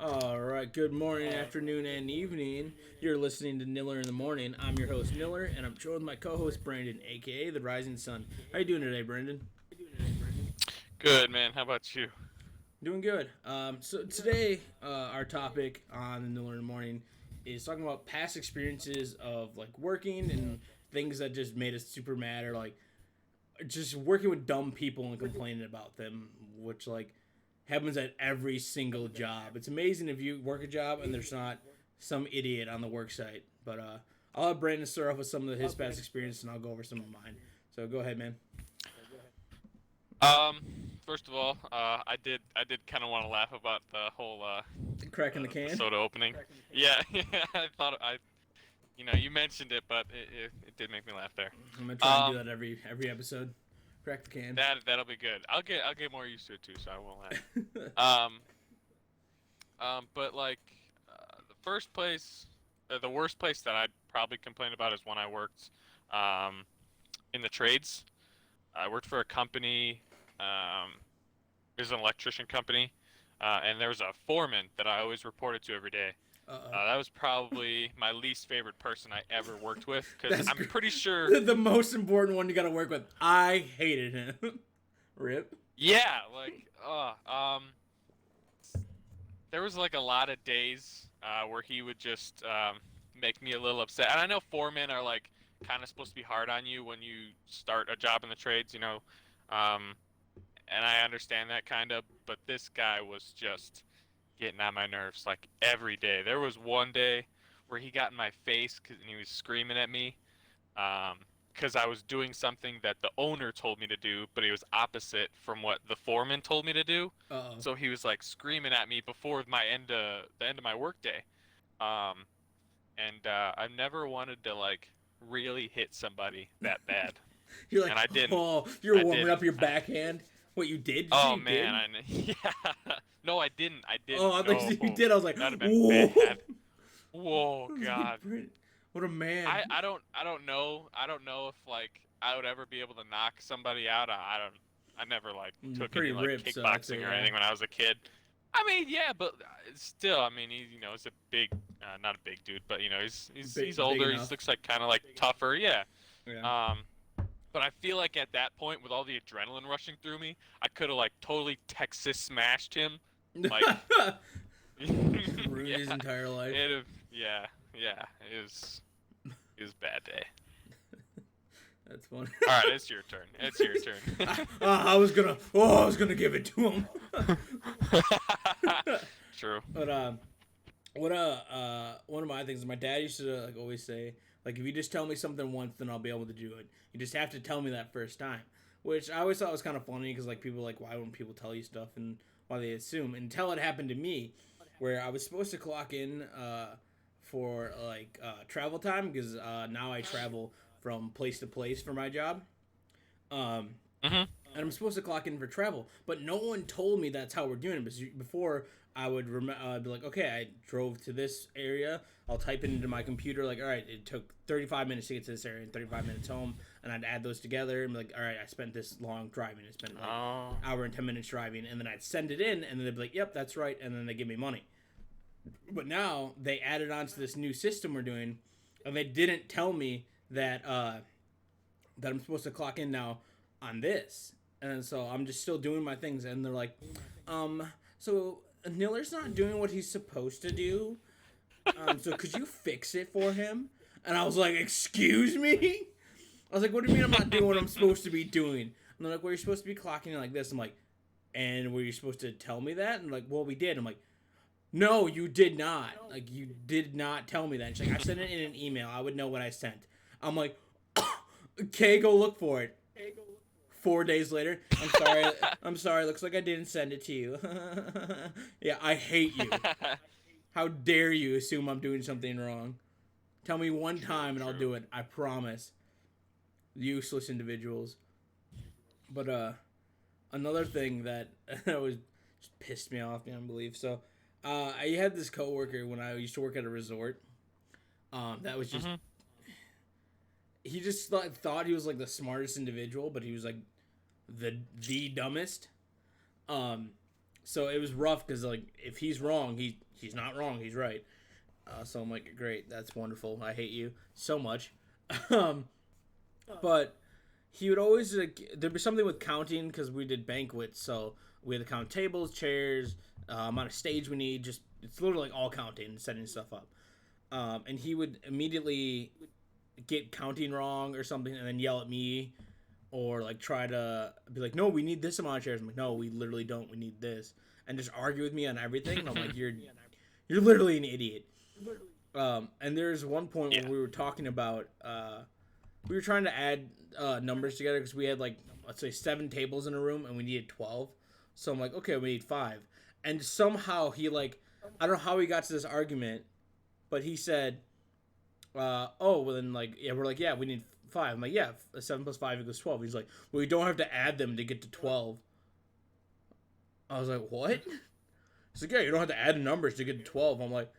All right, good morning, afternoon, and evening. You're listening to Niller in the Morning. I'm your host, Niller, and I'm joined with my co-host, Brandon, aka The Rising Sun. How you doing today, Brandon? Good, man. How about you? Doing good. So today, our topic on the Niller in the Morning is talking about past experiences of like working and things that just made us super mad, or like just working with dumb people and complaining about them, which like happens at every single job. It's amazing if you work a job and there's not some idiot on the work site. But I'll have Brandon start off with some of his past experience, and I'll go over some of mine. So go ahead, man. First of all, I did kind of want to laugh about the whole Cracking the the can. soda opening. Yeah, yeah. You mentioned it, but it did make me laugh there. I'm gonna try and do Um, that every episode. Crack the can. that'll be good. I'll get more used to it too, so I won't laugh. Um, but like the first place, the worst place that I'd probably complain about is when I worked um in the trades. I worked for a company. It was an electrician company, and there was a foreman that I always reported to every day. Uh That was probably my least favorite person I ever worked with because That's I'm pretty sure. the most important one you gotta work with. I hated him. Rip. Yeah, there was like a lot of days where he would just make me a little upset. And I know foremen are like kind of supposed to be hard on you when you start a job in the trades. Um, and I understand that kind of, but this guy was just getting on my nerves like every day. There was one day where he got in my face and he was screaming at me because I was doing something that the owner told me to do, but it was opposite from what the foreman told me to do. Uh oh. So he was like screaming at me before the end of my workday. Um, and I've never wanted to like really hit somebody that bad, You're and like, I didn't. oh, you're I warming up didn't. your backhand. What you did? Did you say Oh you man, did? yeah. No, I didn't. I Oh, didn't. I thought you No, said you did. I was like, that'd have been whoa. bad. Whoa, I was like, God. Brandon, what a man. I don't know. I don't know if like I would ever be able to knock somebody out. I don't. I never like You're took pretty any like ripped, so I'd kickboxing say or yeah. anything when I was a kid. I mean, yeah, but still, I mean, he's a big, not a big dude, but he's Big older. He enough. looks like kind of like tougher, yeah. Yeah. Um, but I feel like at that point, with all the adrenaline rushing through me, I could have like totally Texas smashed him, like, Ruined his yeah, entire life. yeah. It was a bad day. That's funny. All right, it's your turn. It's your turn. I was gonna give it to him. True. But one of my things, my dad used to like always say, like, if you just tell me something once, then I'll be able to do it. You just have to tell me that first time, which I always thought was kind of funny because like people are like, why wouldn't people tell you stuff, and why they assume, until it happened to me, where I was supposed to clock in for like travel time because now I travel from place to place for my job. Um, Mhm. and I'm supposed to clock in for travel, but no one told me that's how we're doing it. Because before, I would be like, okay, I drove to this area. I'll type it into my computer, like, all right, it took 35 minutes to get to this area and 35 minutes home, and I'd add those together and be like, all right, I spent this long driving. I spent like Oh. hour and 10 minutes driving, and then I'd send it in, and then they'd be like, yep, that's right, and then they give me money. But now they added on to this new system we're doing, and they didn't tell me that I'm supposed to clock in now on this. And so I'm just still doing my things, and they're like, so Niller's not doing what he's supposed to do. So could you fix it for him? And I was like, excuse me? I was like, what do you mean I'm not doing what I'm supposed to be doing? And they're like, well, you're supposed to be clocking in like this. I'm like, and were you supposed to tell me that? And like, well, we did. I'm like, no, you did not. Like, you did not tell me that. And she's like, I sent it in an email. I would know what I sent. I'm like, okay, go look for it. 4 days later, I'm sorry. I'm sorry. Looks like I didn't send it to you. Yeah, I hate you. How dare you assume I'm doing something wrong? Tell me one True, time and I'll true. do it. I promise. Useless individuals. But another thing that was just pissed me off beyond belief. So, I had this coworker when I used to work at a resort. That was just Mhm. he just thought he was like the smartest individual, but he was like the dumbest. Um, So it was rough because like if he's wrong, he's not wrong. He's right. So I'm like, great, that's wonderful. I hate you so much. um, but he would always like there'd be something with counting because we did banquets, so we had to count tables, chairs, amount of stage we need. Just it's literally like all counting and setting stuff up. And he would immediately get counting wrong or something, and then yell at me, or like try to be like, "No, we need this amount of chairs." I'm like, "No, we literally don't. We need this," and just argue with me on everything. And I'm like, "You're literally an idiot." And there's one point where we were talking about we were trying to add numbers together because we had like let's say 7 tables in a room and we needed 12. So I'm like, okay, we need 5. And somehow he like I don't know how he got to this argument, but he said, "Oh, well then like yeah, we're like yeah, we need 5." I'm like yeah, 7 plus 5 equals 12. He's like, well, we don't have to add them to get to 12. I was like, what? He's like, yeah, you don't have to add numbers to get to 12. I'm like,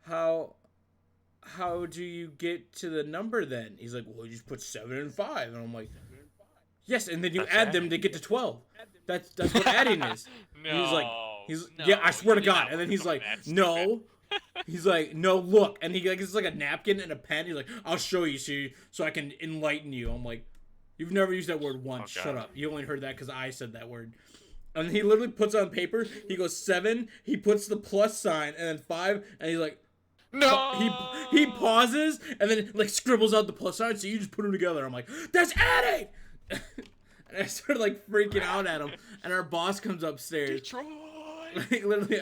how do you get to the number then? He's like, well, you just put 7 and 5. And I'm like, yes, and then you add them to get to 12. That's what adding is. No. Yeah, I swear to God. And then he's like, no. He's like, no, look. And he like it's like a napkin and a pen. He's like, I'll show you so I can enlighten you. I'm like, you've never used that word once. Shut up. You only heard that because I said that word. And he literally puts on paper. He goes 7. He puts the plus sign and then 5. And he's like, no. He pauses and then like scribbles out the plus sign. So you just put them together. I'm like, that's adding. And I started like freaking out at him. And our boss comes upstairs. Detroit. Like literally,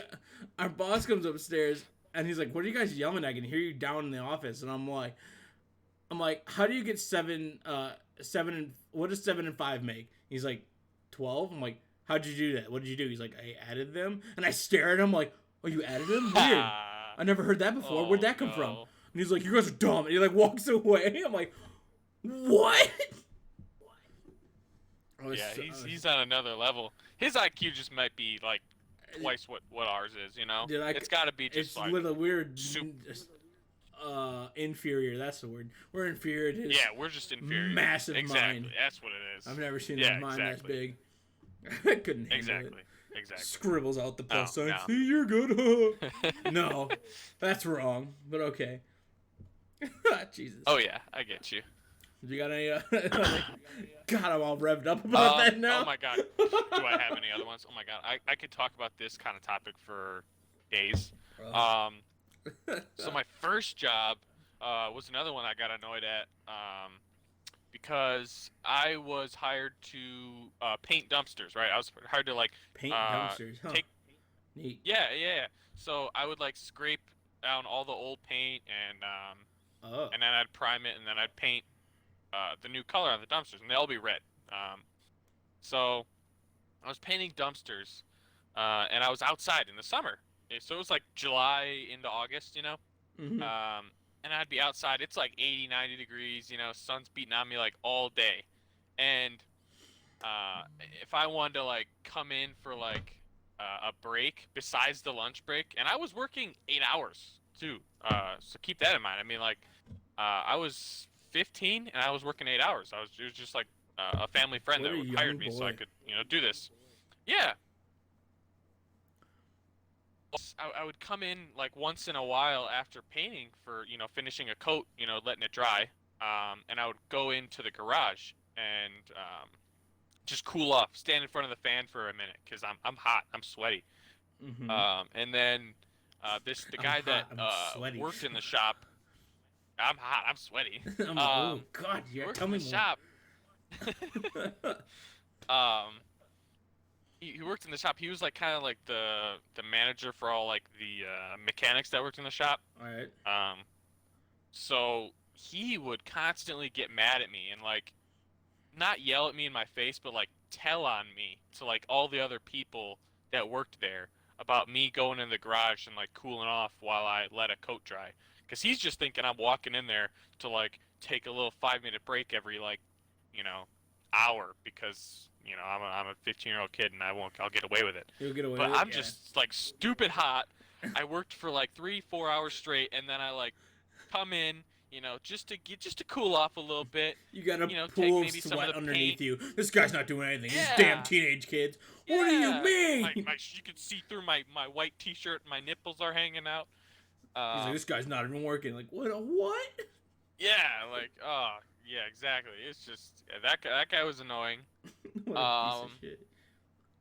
our boss comes upstairs and he's like, "What are you guys yelling at? I can hear you down in the office." And I'm like, "How do you get 7? 7 and what does 7 and 5 make?" He's like, 12. I'm like, "How'd you do that? What did you do?" He's like, "I added them." And I stare at him like, "Oh, you added them? Weird. I never heard that before. Where'd that come from?" And he's like, "You guys are dumb." And he like walks away. I'm like, "What?" He's on another level. His IQ just might be like twice what ours is, you know? Dude, it's got to be just it's like little weird inferior, that's the word. We're inferior to his we're just inferior. Massive exactly. mind. That's what it is. I've never seen a mind that's big. I couldn't handle it. Exactly. Scribbles out the plus sign. No. See, you're good. No, that's wrong, but okay. Jesus. Oh yeah, I get you. You got any? God, I'm all revved up about that now. Oh my God. Do I have any other ones? Oh my God. I could talk about this kind of topic for days. So my first job was another one I got annoyed at because I was hired to paint dumpsters. Right, I was hired to like paint dumpsters. Huh. Neat. Yeah. So I would like scrape down all the old paint and then I'd prime it and then I'd paint the new color on the dumpsters, and they'll be red. So I was painting dumpsters, and I was outside in the summer. So it was like July into August, you know? Mm-hmm. And I'd be outside. It's like 80, 90 degrees, you know, sun's beating on me like all day. And if I wanted to like come in for like a break besides the lunch break, and I was working 8 hours too. So keep that in mind. I mean, like, I was 15 and I was working 8 hours. It was just like a family friend that hired me so I could, you know, do this. Yeah. I would come in like once in a while after painting for, you know, finishing a coat, you know, letting it dry. And I would go into the garage and just cool off, stand in front of the fan for a minute because I'm hot, I'm sweaty. Mm-hmm. And then the guy that worked in the shop. I'm hot. I'm sweaty. I'm like, oh God, you're coming. Shop. He worked in the shop. He was like kind of like the manager for all like the mechanics that worked in the shop. All right. So he would constantly get mad at me and like not yell at me in my face, but like tell on me to like all the other people that worked there about me going in the garage and like cooling off while I let a coat dry. Because he's just thinking I'm walking in there to like take a little 5-minute break every like, you know, hour because, you know, I'm a 15-year-old kid and I'll get away with it. You'll get away but with it. I'm just like stupid hot. I worked for like 3-4 hours straight and then I like come in, just to cool off a little bit. You got a Take pool of maybe some of sweat the underneath paint. you. This guy's not doing anything. These damn Yeah, teenage kids. What do you yeah. mean? You can see through my white T-shirt. My nipples are hanging out. He's like, Um, this guy's not even working. Like, what? What? yeah, yeah, exactly. It's just that guy was annoying. What a piece of Um, shit.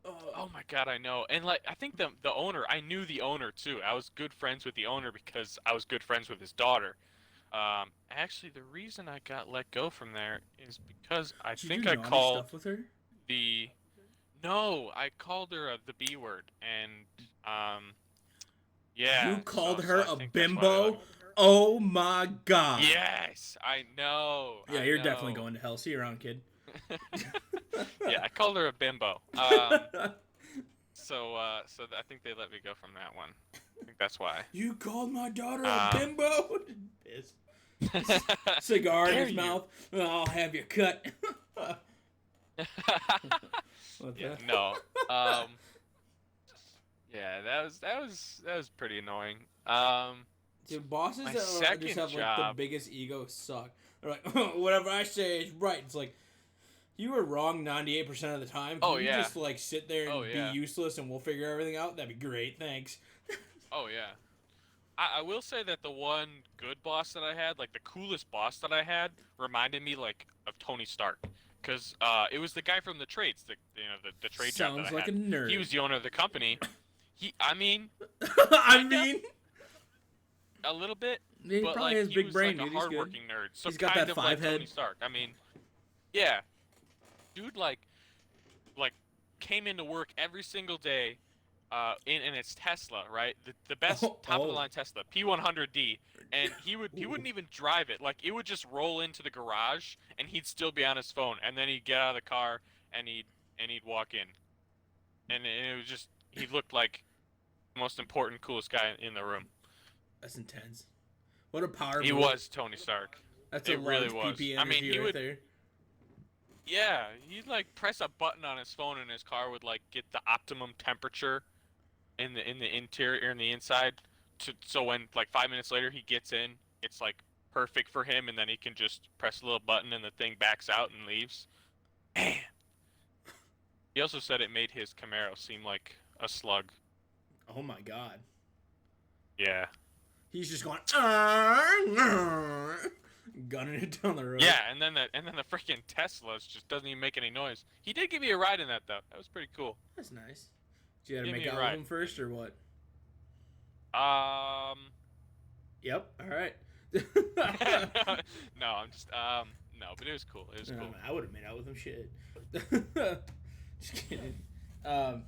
oh my God, I know. And like, I think the owner, I knew the owner too. I was good friends with the owner because I was good friends with his daughter. Actually, the reason I got let go from there is because I Did you think do I naughty called stuff with her? the no, I called her the B word, and You yeah, called so her I a think that's why they let bimbo? me. Oh my god. Yes, I know, Yeah, I you're definitely know. going to hell. See you around, kid. Yeah, I called her a bimbo. I think they let me go from that one. I think that's why. You called my daughter a Um, bimbo? Piss. Cigar in dare his you? mouth. I'll have you cut. What Yeah, the? no. Yeah, that was pretty annoying. Dude, bosses My that just second have like the job. biggest ego suck. They're like, whatever I say is right. It's like, you were wrong 98% of the time. Can Oh you yeah. just like sit there Oh and be yeah. useless and we'll figure everything out? That'd be great. Thanks. Oh yeah. I will say that the one good boss that I had, like the coolest boss that I had, reminded me like of Tony Stark, because it was the guy from the trades, the trade job that Sounds I like had. a He nerd. was the owner of the company. I mean, I kinda, mean, a little bit, he but probably like has he big was brain, like a dude. He's good. hardworking nerd, so He's got kind that of five like Tony head. Stark. I mean, yeah, dude, like came into work every single day, in its Tesla, right? The best Oh, top of the oh. line Tesla, P100D, and he Ooh. wouldn't even drive it. Like it would just roll into the garage, and he'd still be on his phone, and then he'd get out of the car, and he'd walk in, and it was just he looked like the most important, coolest guy in the room. That's intense. What a power He move. was Tony Stark. That's a It really large was. PP I mean, energy he right would. there. Yeah, he'd like press a button on his phone, and his car would like get the optimum temperature in the interior in the inside so when like 5 minutes later he gets in, it's like perfect for him, and then he can just press a little button and the thing backs out and leaves. Man. He also said it made his Camaro seem like a slug. Oh my god. Yeah. He's just going, "Arr, gunning it down the road. Yeah, and then the freaking Tesla just doesn't even make any noise. He did give me a ride in that though. That was pretty cool. That's nice. Did you have to Give make me a out with ride. him first or what? Um Yep. All right. no, I'm just no, but it was cool. It was No, cool. I would have made out with him. Shit. Just kidding. I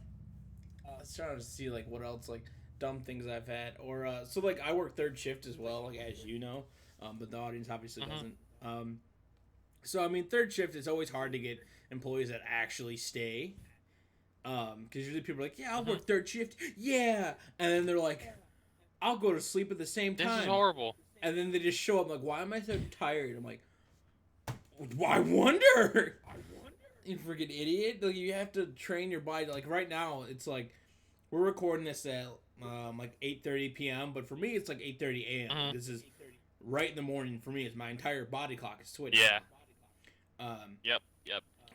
was trying to see like what else like dumb things I've had, or so like I work third shift as well, like as you know, but the audience obviously doesn't. So I mean, third shift it's always hard to get employees that actually stay. Because usually people are like, yeah, I'll work third shift, yeah, and then they're like, I'll go to sleep at the same This is time, horrible. and then they just show up like, why am I so tired? I'm like, I wonder. You freaking idiot! Like you have to train your body. Like right now, it's like we're recording this at like 8:30 p.m. But for me, it's like 8:30 a.m. Like, this is right in the morning for me. It's my entire body clock is switched. Yeah. Um, Yep.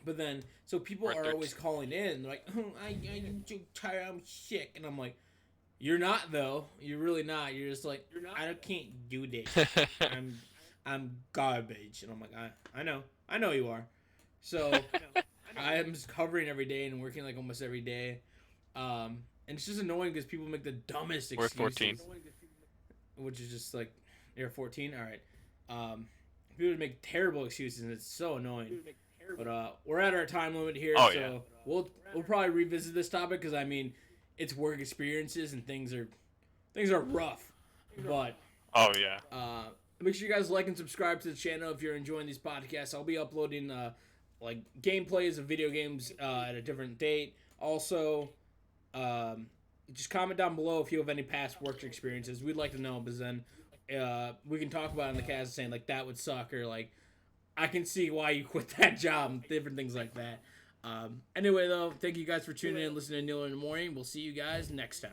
but then so people We're are 13. always calling in. They're like, oh, I'm too tired. I'm sick, and I'm like, you're not though. You're really not. You're just like, I can't do this. I'm garbage, and I'm like, I know you are. So I am just covering every day and working like almost every day. And it's just annoying because people make the dumbest We're excuses. 14. Which is just like, you're 14? Alright. People make terrible excuses and it's so annoying. But we're at our time limit here, Oh, so yeah. we'll probably revisit this topic because I mean, it's work experiences and things are rough. But Oh yeah. make sure you guys like and subscribe to the channel if you're enjoying these podcasts. I'll be uploading like gameplays of video games at a different date. Also, just comment down below if you have any past work experiences. We'd like to know because then we can talk about it in the cast saying like that would suck or like I can see why you quit that job and different things like that. Anyway, though, thank you guys for tuning in and listening to Niller in the Morning. We'll see you guys next time.